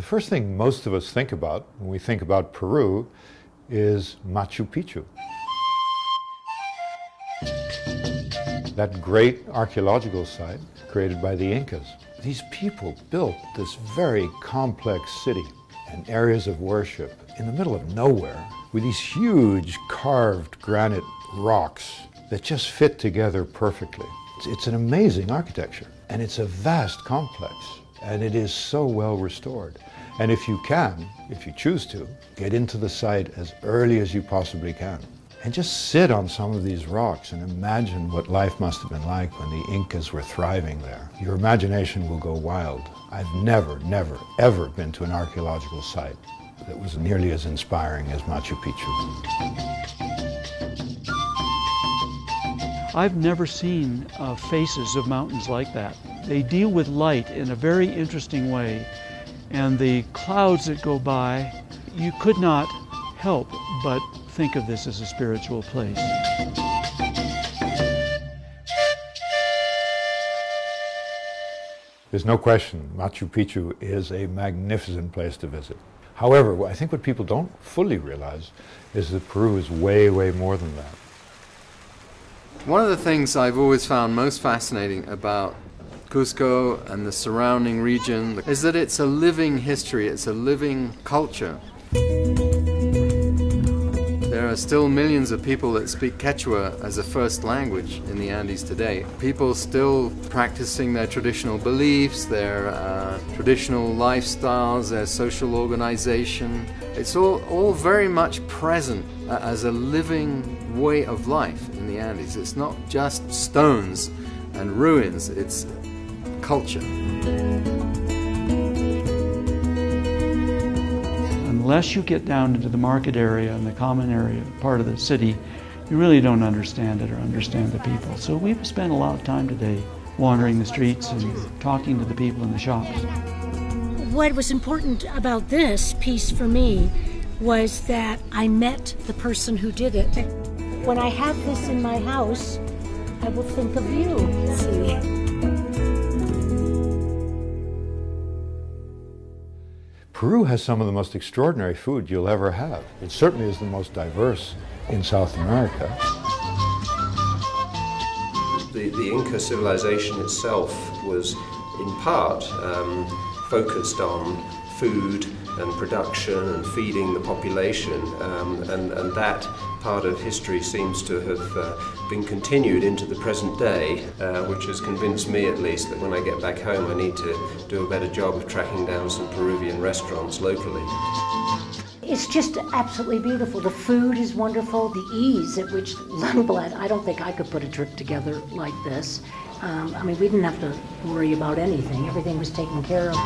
first thing most of us think about when we think about Peru is Machu Picchu. That great archaeological site created by the Incas. These people built this very complex city and areas of worship in the middle of nowhere with these huge carved granite rocks that just fit together perfectly. It's an amazing architecture, and it's a vast complex, and it is so well restored. And if you can, if you choose to, get into the site as early as you possibly can and just sit on some of these rocks and imagine what life must have been like when the Incas were thriving there. Your imagination will go wild. I've never, ever been to an archaeological site that was nearly as inspiring as Machu Picchu. I've never seen faces of mountains like that. They deal with light in a very interesting way, and the clouds that go by, you could not help but think of this as a spiritual place. There's no question Machu Picchu is a magnificent place to visit. However, I think what people don't fully realize is that Peru is way, way more than that. One of the things I've always found most fascinating about Cusco and the surrounding region is that it's a living history, it's a living culture. There are still millions of people that speak Quechua as a first language in the Andes today. People still practicing their traditional beliefs, their traditional lifestyles, their social organization. It's all very much present as a living way of life in the Andes. It's not just stones and ruins, it's culture. Unless you get down into the market area and the common area part of the city, you really don't understand it or understand the people. So we've spent a lot of time today wandering the streets and talking to the people in the shops. What was important about this piece for me was that I met the person who did it. When I have this in my house, I will think of you. See? Peru has some of the most extraordinary food you'll ever have. It certainly is the most diverse in South America. The Inca civilization itself was in part focused on food and production and feeding the population, and that part of history seems to have been continued into the present day, which has convinced me at least that when I get back home I need to do a better job of tracking down some Peruvian restaurants locally. It's just absolutely beautiful. The food is wonderful, the ease at which Lundblad, I don't think I could put a trip together like this. I mean, we didn't have to worry about anything. Everything was taken care of.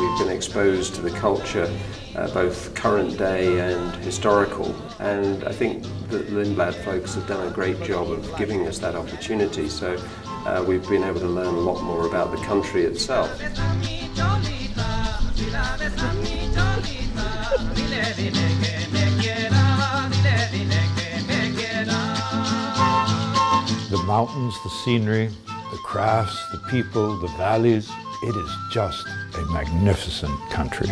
We've been exposed to the culture, both current day and historical, and I think that the Lindblad folks have done a great job of giving us that opportunity, so we've been able to learn a lot more about the country itself. The mountains, the scenery, the crafts, the people, the valleys, it is just a magnificent country.